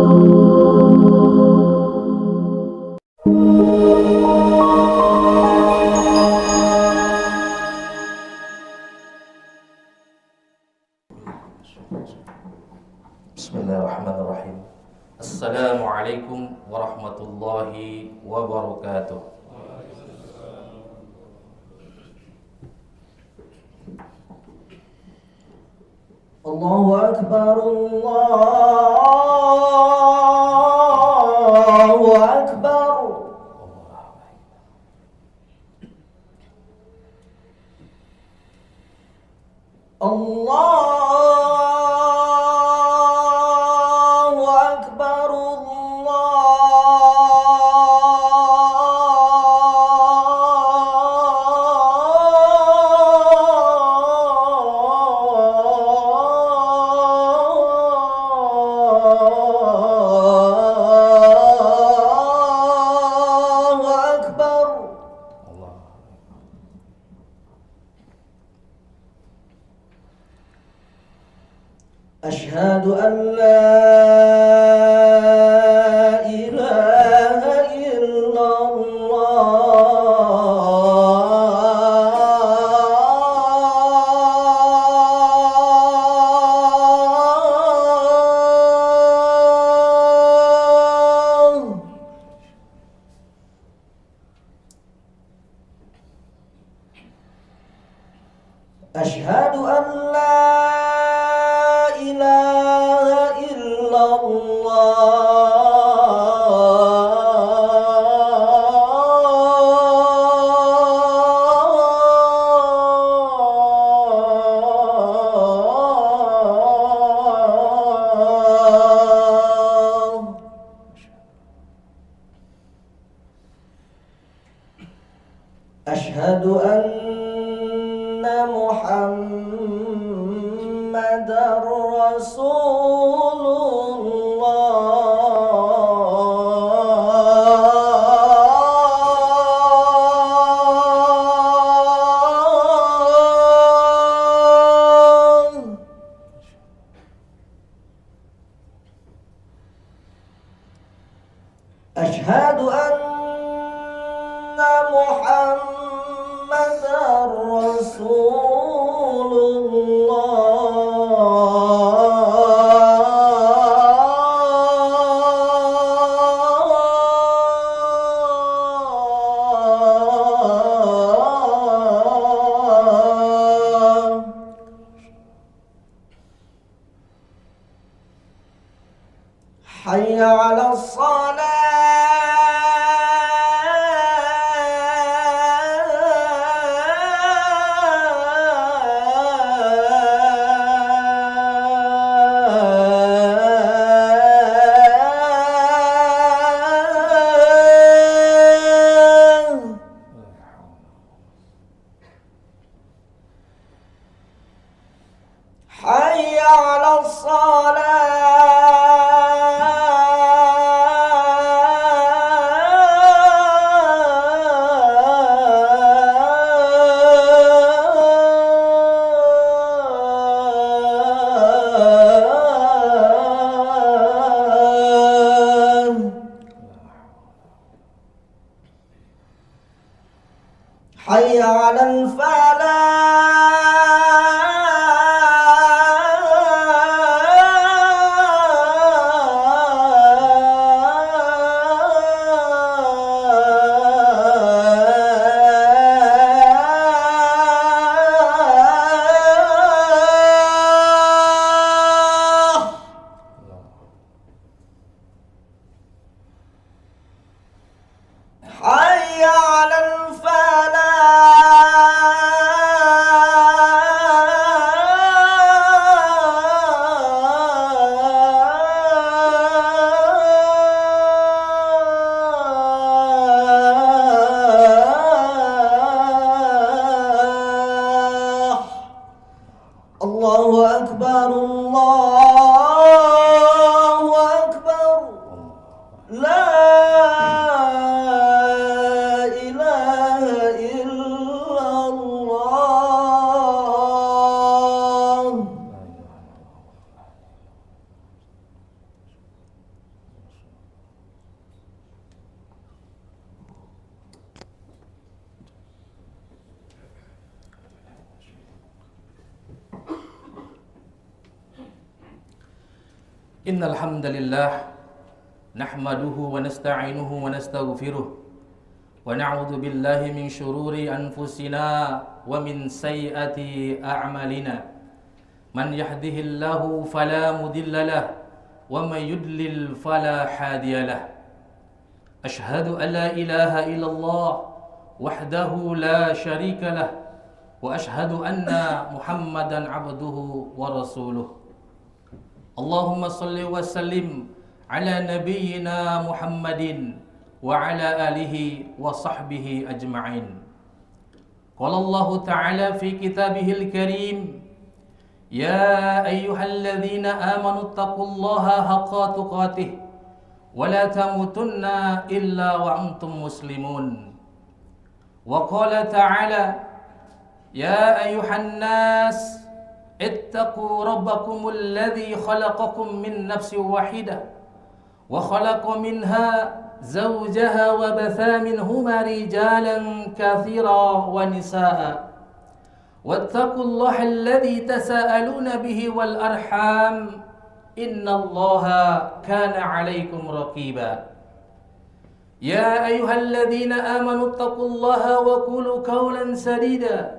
Bismillahirrahmanirrahim. Assalamualaikum warahmatullahi wabarakatuh. Allahu Akbar, Allahu Akbar. Allahu Akbar, Allahu Akbar. أشهد أن لا إله إلا الله. أشهد أن لا إله إلا الله. أشهد أن محمدًا رسول الله. أشهد أن محمدًا رسول الله. حي على الصلاة. حي على الصلاة. حي على الفلاح. حي على الفلاح. الله أكبر، الله أكبر. لا إله Innal hamdalillah nahmaduhu wa nasta'inuhu wa nastaghfiruh wa na'udzu billahi min shururi anfusina wa min sayyiati a'malina. Man yahdihillahu fala mudilla lahu wa may yudlil fala hadiya lahu. Ashhadu an la ilaha illallah wahdahu la syarika lahu wa ashhadu anna Muhammadan abduhu wa rasuluh. Allahumma salli wa sallim ala nabiyyina Muhammadin wa ala alihi wa sahbihi ajma'in. Qala Allah Ta'ala fi kitabihil karim, ya ayyuhalladzina amanu taqullaha haqqa tuqatih wa la tamutunna illa wa antum muslimun. Wa qala ta'ala, ya ayyuhan nas ittaqu rabbakumul ladzi khalaqakum min nafsin wahidah wa khalaqa minha zawjaha wa batha minhuma rijalan katsira wa nisaa wattaqullaha alladzi tasaaluna bihi wal arham innallaha kana 'alaikum raqiba. Ya ayyuhalladzina amanu taqullaha wa qulu qawlan sadida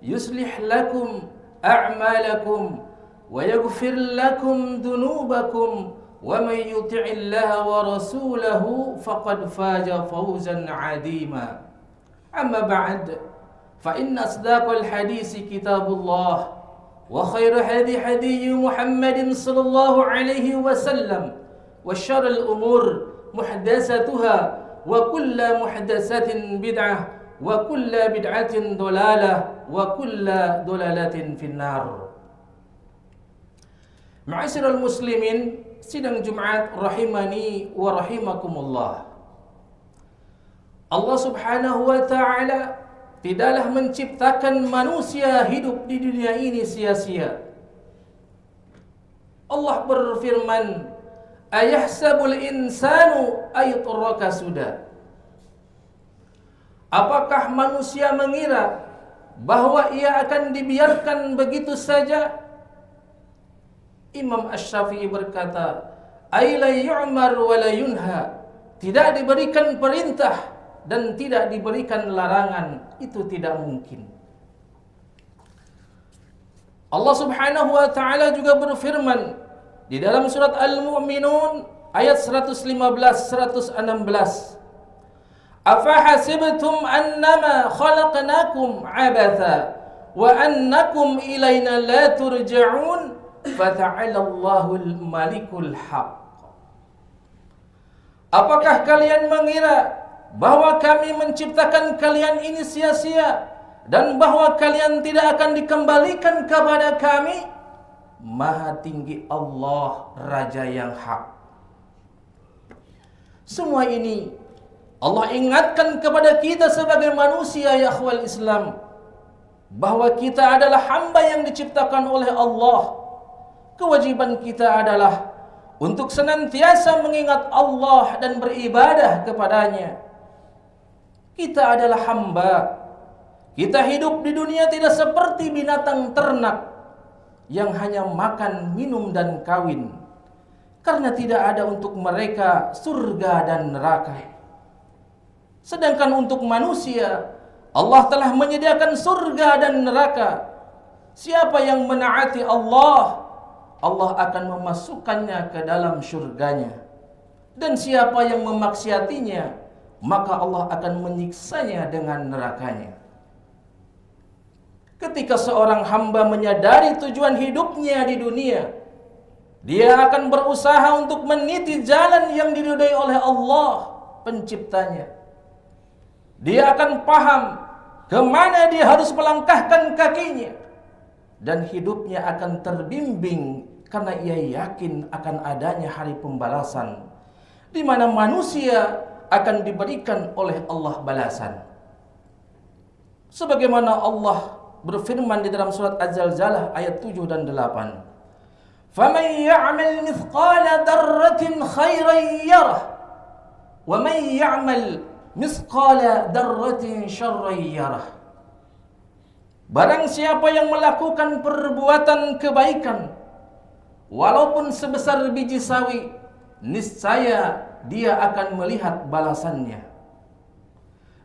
yuslih lakum a'malakum wa yaghfir lakum dhunubakum wa may yuti'illaha wa rasulahu faqad faza fawzan 'azima. Amma ba'd, fa inna asdaqal hadisi kitabullah wa khairu hadi Muhammadin sallallahu alaihi wasallam wa syarrul umur muhdatsatuha wa kullu muhdatsatin bid'ah wa kulla bid'atin dolalah wa kulla dolalatin finnar. Ma'asyiral muslimin, sidang Jumat rahimani wa rahimakumullah. Allah Subhanahu wa ta'ala tidaklah menciptakan manusia hidup di dunia ini sia-sia. Allah berfirman, ayahsabul insanu ayutraka sudah. Apakah manusia mengira bahwa ia akan dibiarkan begitu saja? Imam Asy-Syafi'i berkata, ay la yu'mar wa la yunha. Tidak diberikan perintah dan tidak diberikan larangan, itu tidak mungkin. Allah Subhanahu wa ta'ala juga berfirman di dalam surat Al-Mu'minun ayat 115-116. Afahasibtum annama khalaqnakum abatha wa annakum ilaina la turja'un fata'ala Allahul malikul haq. Apakah kalian mengira bahwa kami menciptakan kalian ini sia-sia dan bahwa kalian tidak akan dikembalikan kepada kami? Maha tinggi Allah, Raja yang hak. Semua ini Allah ingatkan kepada kita sebagai manusia, ya akhwal Islam, bahwa kita adalah hamba yang diciptakan oleh Allah. Kewajiban kita adalah untuk senantiasa mengingat Allah dan beribadah kepadanya. Kita adalah hamba. Kita hidup di dunia tidak seperti binatang ternak yang hanya makan, minum, dan kawin. Karena tidak ada untuk mereka surga dan neraka. Sedangkan untuk manusia, Allah telah menyediakan surga dan neraka. Siapa yang menaati Allah, Allah akan memasukkannya ke dalam surganya. Dan siapa yang memaksiatinya, maka Allah akan menyiksanya dengan nerakanya. Ketika seorang hamba menyadari tujuan hidupnya di dunia, dia akan berusaha untuk meniti jalan yang diridhai oleh Allah, penciptanya. Dia akan paham kemana dia harus melangkahkan kakinya. Dan hidupnya akan terbimbing karena ia yakin akan adanya hari pembalasan, di mana manusia akan diberikan oleh Allah balasan. Sebagaimana Allah berfirman di dalam surat Az-Zalzalah ayat 7 dan 8. فَمَنْ يَعْمَلْ مِثْقَالَ ذَرَّةٍ خَيْرًا يَرَهُ وَمَنْ يَعْمَلْ مِثْقَالَ ذَرَّةٍ شَرًّا يَرَهُ. Barang siapa yang melakukan perbuatan kebaikan, walaupun sebesar biji sawi, niscaya dia akan melihat balasannya.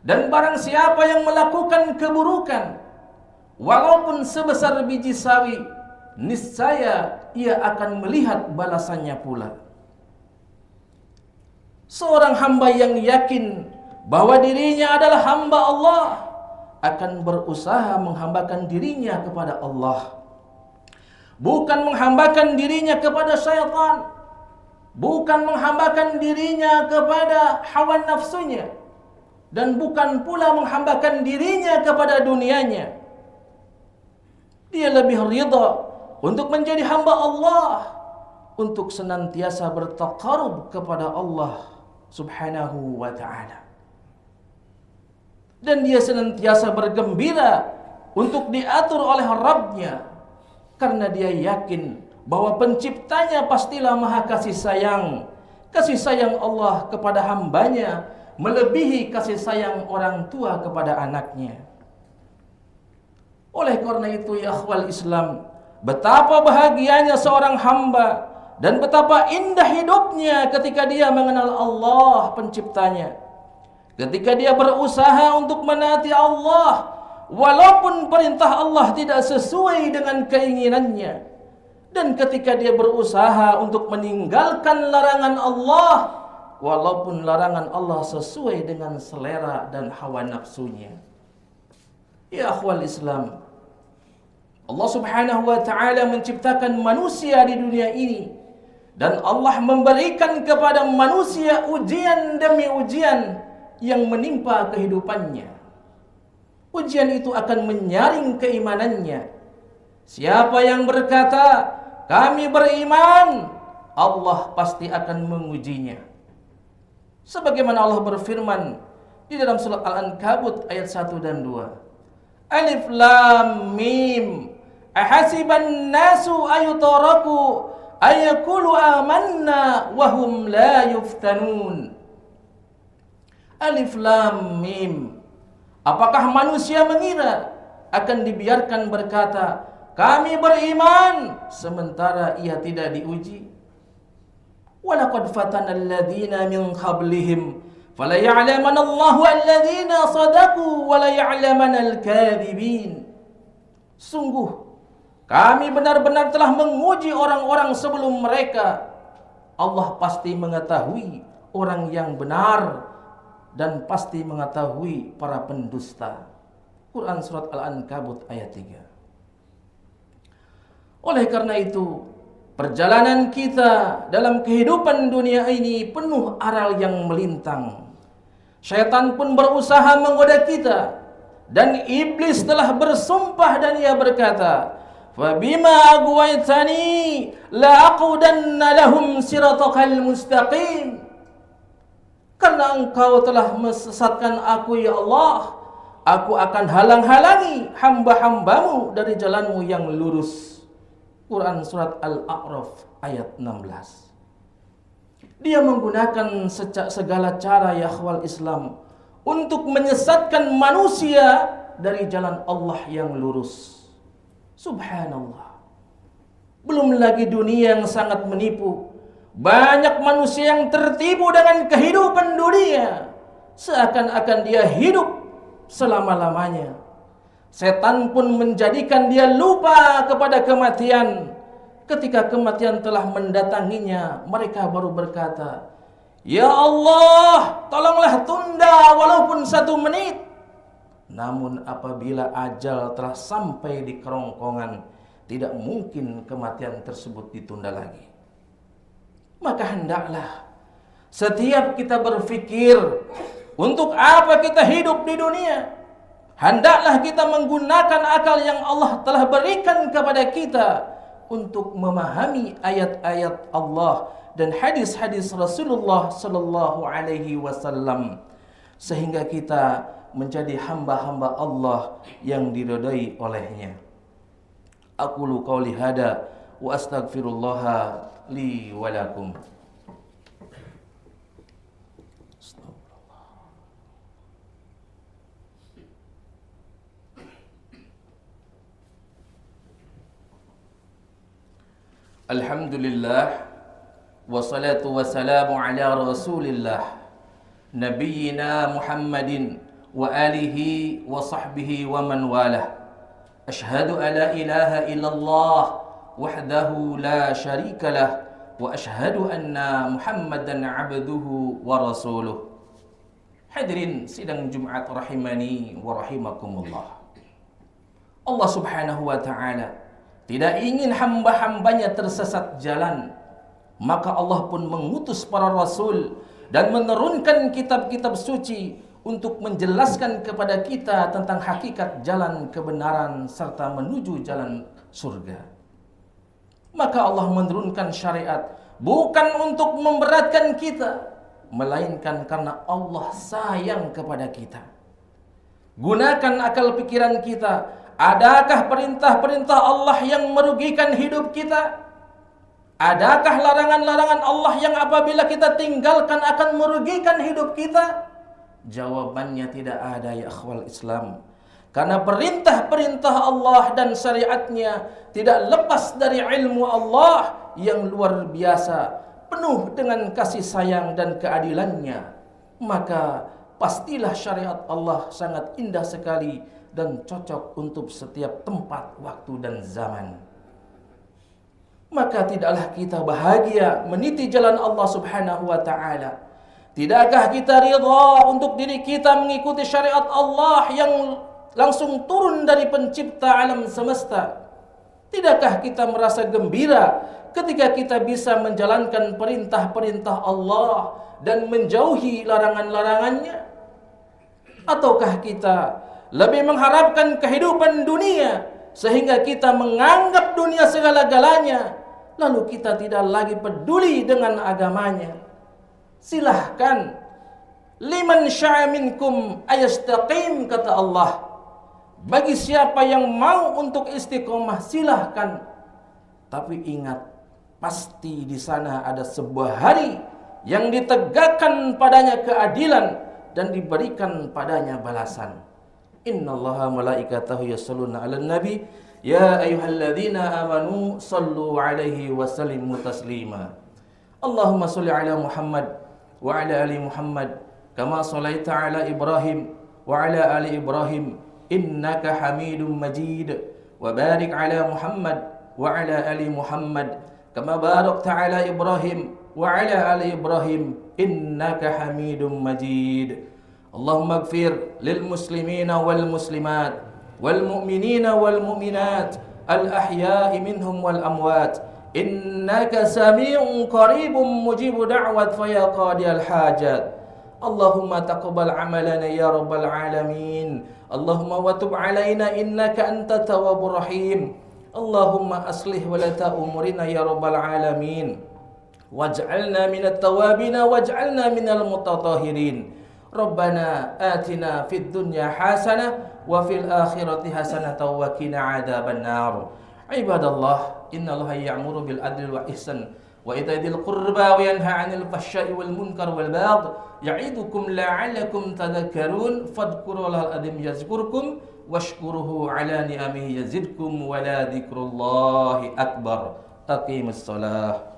Dan barang siapa yang melakukan keburukan, walaupun sebesar biji sawi, niscaya ia akan melihat balasannya pula. Seorang hamba yang yakin bahwa dirinya adalah hamba Allah akan berusaha menghambakan dirinya kepada Allah, bukan menghambakan dirinya kepada syaitan, bukan menghambakan dirinya kepada hawa nafsunya, dan bukan pula menghambakan dirinya kepada dunianya. Dia lebih ridha untuk menjadi hamba Allah, untuk senantiasa bertaqarrub kepada Allah Subhanahu wa ta'ala. Dan dia senantiasa bergembira untuk diatur oleh Rabbnya, karena dia yakin bahwa penciptanya pastilah maha kasih sayang. Kasih sayang Allah kepada hambanya melebihi kasih sayang orang tua kepada anaknya. Oleh karena itu ya akhwal Islam, betapa bahagianya seorang hamba dan betapa indah hidupnya ketika dia mengenal Allah penciptanya. Ketika dia berusaha untuk menaati Allah, walaupun perintah Allah tidak sesuai dengan keinginannya, dan ketika dia berusaha untuk meninggalkan larangan Allah, walaupun larangan Allah sesuai dengan selera dan hawa nafsunya. Ya akhwal Islam, Allah Subhanahu wa ta'ala menciptakan manusia di dunia ini, dan Allah memberikan kepada manusia ujian demi ujian yang menimpa kehidupannya. Ujian itu akan menyaring keimanannya. Siapa yang berkata, kami beriman, Allah pasti akan mengujinya. Sebagaimana Allah berfirman di dalam surat Al-Ankabut ayat 1 dan 2. Alif Lam Mim. Ahasiban nasu ayutaraku ayakulu amanna wahum la yuftanun. Alif Lam Mim. Apakah manusia mengira akan dibiarkan berkata, kami beriman, sementara ia tidak diuji? Walaqad fatana alladhina min qablihim fala ya'lamanna Allahu alladhina sadaqu wa la ya'lamanna al-kadhibin. Sungguh kami benar-benar telah menguji orang-orang sebelum mereka. Allah pasti mengetahui orang yang benar dan pasti mengetahui para pendusta. Quran surat Al-Ankabut ayat 3. Oleh karena itu, perjalanan kita dalam kehidupan dunia ini penuh aral yang melintang. Syaitan pun berusaha menggoda kita, dan iblis telah bersumpah dan ia berkata, "Fabima aghwaytani la aqudanna lahum siratakal mustaqim." Karena engkau telah mesesatkan aku ya Allah, aku akan halang-halangi hamba-hambamu dari jalanmu yang lurus. Quran surat Al-A'raf ayat 16. Dia menggunakan segala cara ya akhwal Islam untuk menyesatkan manusia dari jalan Allah yang lurus. Subhanallah. Belum lagi dunia yang sangat menipu. Banyak manusia yang tertipu dengan kehidupan dunia, seakan-akan dia hidup selama-lamanya. Setan pun menjadikan dia lupa kepada kematian. Ketika kematian telah mendatanginya, mereka baru berkata, "Ya Allah, tolonglah tunda walaupun 1 menit." Namun apabila ajal telah sampai di kerongkongan, tidak mungkin kematian tersebut ditunda lagi. Maka hendaklah setiap kita berfikir, untuk apa kita hidup di dunia? Hendaklah kita menggunakan akal yang Allah telah berikan kepada kita untuk memahami ayat-ayat Allah dan hadis-hadis Rasulullah sallallahu alaihi wasallam, sehingga kita menjadi hamba-hamba Allah yang diridai olehnya. Aqulu qauli hada wa astaghfirullaha li wa lakum. Alhamdulillah, wassalatu wassalamu ala Rasulillah, nabiyyina Muhammadin wa alihi wa sahbihi wa man walah. Ashhadu an la ilaha illallah wahdahu la syarika lah wa ashhadu anna Muhammadan abduhu wa rasuluh. Hadirin sidang Jumat rahimani wa rahimakumullah. Allah Subhanahu wa ta'ala tidak ingin hamba-hambanya tersesat jalan, maka Allah pun mengutus para rasul dan menurunkan kitab-kitab suci untuk menjelaskan kepada kita tentang hakikat jalan kebenaran serta menuju jalan surga. Maka Allah menurunkan syariat bukan untuk memberatkan kita, melainkan karena Allah sayang kepada kita. Gunakan akal pikiran kita. Adakah perintah-perintah Allah yang merugikan hidup kita? Adakah larangan-larangan Allah yang apabila kita tinggalkan akan merugikan hidup kita? Jawabannya tidak ada, ya akhwal Islam. Karena perintah-perintah Allah dan syariatnya tidak lepas dari ilmu Allah yang luar biasa, penuh dengan kasih sayang dan keadilannya. Maka pastilah syariat Allah sangat indah sekali dan cocok untuk setiap tempat, waktu dan zaman. Maka tidaklah kita bahagia meniti jalan Allah Subhanahu wa ta'ala? Tidakkah kita ridha untuk diri kita mengikuti syariat Allah yang langsung turun dari pencipta alam semesta? Tidakkah kita merasa gembira ketika kita bisa menjalankan perintah-perintah Allah dan menjauhi larangan-larangannya? Ataukah kita lebih mengharapkan kehidupan dunia sehingga kita menganggap dunia segala-galanya, lalu kita tidak lagi peduli dengan agamanya? Silahkan, liman syaa minkum ayastaqim, kata Allah. Bagi siapa yang mau untuk istiqomah, silahkan. Tapi ingat, pasti di sana ada sebuah hari yang ditegakkan padanya keadilan dan diberikan padanya balasan. Innallaha malaikatahu yashalluna 'alan nabi ya ayyuhalladzina amanu sallu 'alaihi wa sallimu taslima. Allahumma shalli 'ala Muhammad wa 'ala ali Muhammad kama shallaita 'ala Ibrahim wa 'ala ali Ibrahim innaka Hamidum Majid, wa barik 'ala Muhammad wa 'ala ali Muhammad kama barakta 'ala Ibrahim wa 'ala ali Ibrahim innaka Hamidum Majid. Allahumma ighfir lil muslimina wal muslimat wal mu'minina wal mu'minat al ahya'i minhum wal amwat innaka sami'un qaribun mujibu da'wat fa ya qadiyal hajat. Allahumma taqabbal amalana ya rabbal alamin. Allahumma wa tub alaina innaka antat tawwabur rahim. Allahumma aslih walata umurina ya rabbal alamin. Waj'alna minat tawabina waj'alna minal mutatahhirin. Rabbana atina fid dunya hasanah wa fil akhirati hasanah wa qina adzaban nar. Ibadallah, innallaha ya'muru bil adli wal ihsan wa ita'il qurba wa yanha 'anil fahsya'i wal munkar wal baghi ya'idukum la'allakum tadhakkarun. Fadhkurullahal azim yazkurkum washkuruhu 'ala ni'amihi yazidkum wa la dzikrullahi akbar. Aqimus shalah.